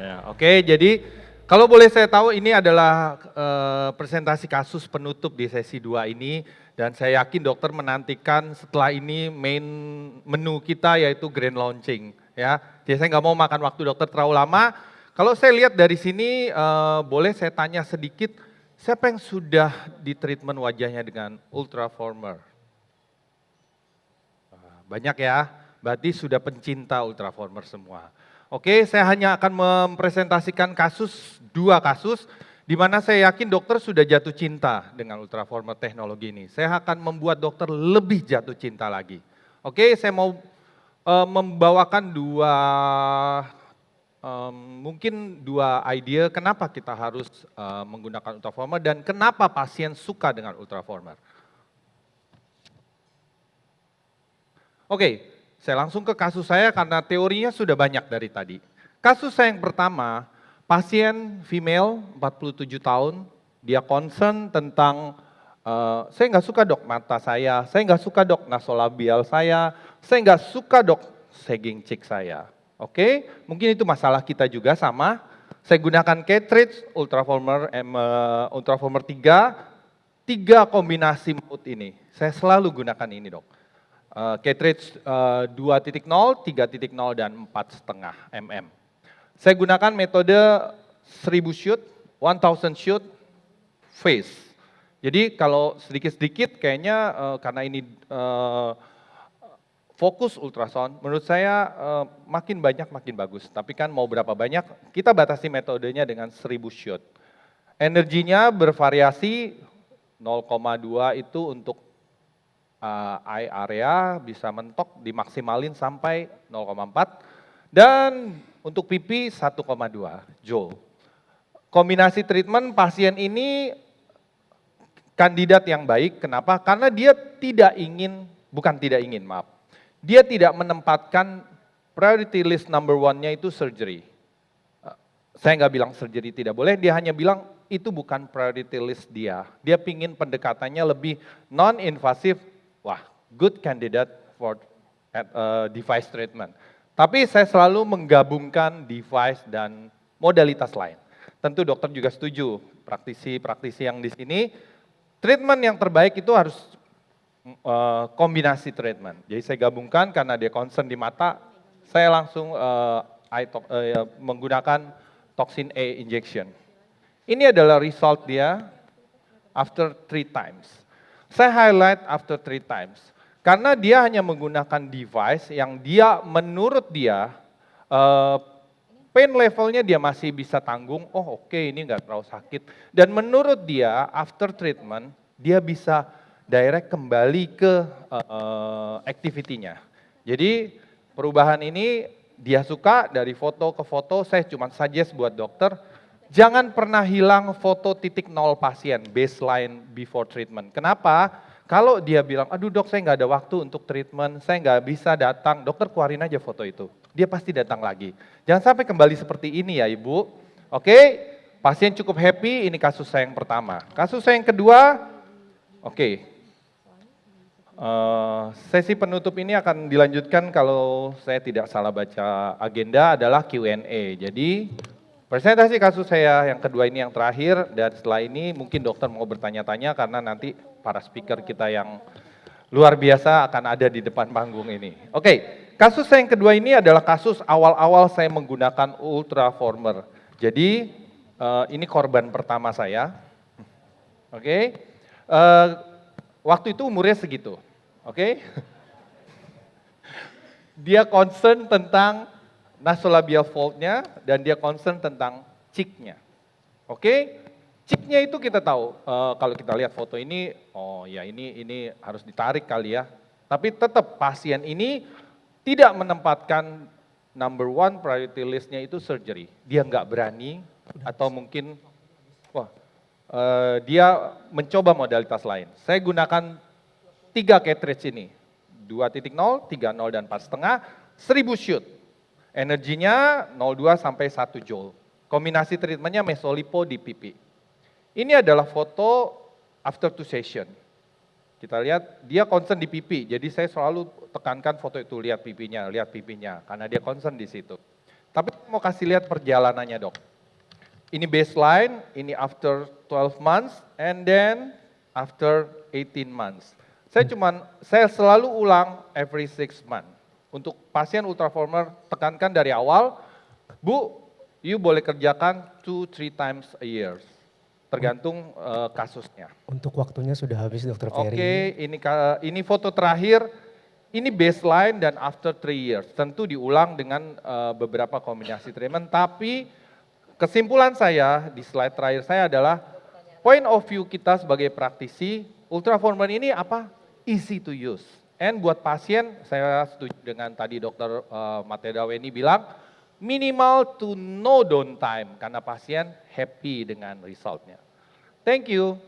Ya, oke, jadi kalau boleh saya tahu ini adalah presentasi kasus penutup di sesi 2 ini dan saya yakin dokter menantikan setelah ini main menu kita yaitu grand launching ya. Jadi saya nggak mau makan waktu dokter terlalu lama. Kalau saya lihat dari sini boleh saya tanya sedikit, siapa yang sudah di treatment wajahnya dengan Ultraformer? Banyak ya, berarti sudah pencinta Ultraformer semua. Oke, saya hanya akan mempresentasikan dua kasus, di mana saya yakin dokter sudah jatuh cinta dengan Ultraformer teknologi ini. Saya akan membuat dokter lebih jatuh cinta lagi. Oke, saya mau membawakan mungkin dua ide kenapa kita harus menggunakan Ultraformer dan kenapa pasien suka dengan Ultraformer. Oke, saya langsung ke kasus saya karena teorinya sudah banyak dari tadi. Kasus saya yang pertama, pasien female 47 tahun, dia concern tentang, saya nggak suka dok mata saya nggak suka dok nasolabial saya nggak suka dok sagging cheek saya. Oke, mungkin itu masalah kita juga sama. Saya gunakan cartridge Ultraformer 3 kombinasi mode ini. Saya selalu gunakan ini dok. Cartridge 2.0, 3.0, dan 4,5 mm. Saya gunakan metode 1000 shoot, 1000 shoot, phase. Jadi kalau sedikit-sedikit kayaknya karena ini fokus ultrasound, menurut saya makin banyak makin bagus. Tapi kan mau berapa banyak, kita batasi metodenya dengan 1000 shoot. Energinya bervariasi 0,2 itu untuk eye area bisa mentok dimaksimalin sampai 0,4 dan untuk pipi 1,2 joule. Kombinasi treatment pasien ini kandidat yang baik, kenapa? Karena dia dia tidak menempatkan priority list number one-nya itu surgery. Saya nggak bilang surgery tidak boleh, dia hanya bilang itu bukan priority list dia. Dia pingin pendekatannya lebih non-invasif. Wah, good candidate for device treatment. Tapi saya selalu menggabungkan device dan modalitas lain. Tentu dokter juga setuju, praktisi yang di sini, treatment yang terbaik itu harus kombinasi treatment. Jadi saya gabungkan karena dia concern di mata, saya langsung menggunakan toxin A injection. Ini adalah result dia after 3 times. Saya highlight after 3 times, karena dia hanya menggunakan device yang dia menurut dia pain levelnya dia masih bisa tanggung, oh oke, ini nggak terlalu sakit. Dan menurut dia after treatment, dia bisa direct kembali ke activity-nya. Jadi perubahan ini dia suka dari foto ke foto, saya cuma suggest buat dokter, jangan pernah hilang foto titik nol pasien, baseline before treatment. Kenapa? Kalau dia bilang, aduh dok saya nggak ada waktu untuk treatment, saya nggak bisa datang, dokter keluarin aja foto itu. Dia pasti datang lagi. Jangan sampai kembali seperti ini ya ibu. Oke, pasien cukup happy, ini kasus saya yang pertama. Kasus saya yang kedua, oke. Sesi penutup ini akan dilanjutkan kalau saya tidak salah baca agenda adalah Q&A. Jadi presentasi kasus saya yang kedua ini yang terakhir dan setelah ini mungkin dokter mau bertanya-tanya karena nanti para speaker kita yang luar biasa akan ada di depan panggung ini. Oke, kasus saya yang kedua ini adalah kasus awal-awal saya menggunakan Ultraformer. Jadi ini korban pertama saya. Oke, waktu itu umurnya segitu. Oke, dia concern tentang nasolabial fold-nya dan dia concern tentang cheek-nya. Oke, cheek-nya itu kita tahu kalau kita lihat foto ini, oh ya ini harus ditarik kali ya. Tapi tetap pasien ini tidak menempatkan number one priority list-nya itu surgery. Dia nggak berani atau mungkin dia mencoba modalitas lain. Saya gunakan 3 cartridge ini, 2.0, 3.0 dan 4,5, 1000 shoot. Energinya 0,2 sampai 1 joule. Kombinasi treatmentnya mesolipo di pipi. Ini adalah foto after 2 session. Kita lihat dia concern di pipi, jadi saya selalu tekankan foto itu, lihat pipinya, karena dia concern di situ. Tapi mau kasih lihat perjalanannya dok. Ini baseline, ini after 12 months, and then after 18 months. Saya selalu ulang every 6 months. Untuk pasien ultraformer tekankan dari awal, Bu, you boleh kerjakan 2-3 times a year. Tergantung kasusnya. Untuk waktunya sudah habis Dokter Ferry. Oke, ini foto terakhir, ini baseline dan after 3 years. Tentu diulang dengan beberapa kombinasi treatment, tapi kesimpulan saya di slide terakhir saya adalah point of view kita sebagai praktisi, ultraformer ini apa? Easy to use. And buat pasien, saya setuju dengan tadi Dr. Mateda Weni bilang, minimal to no downtime karena pasien happy dengan resultnya. Thank you.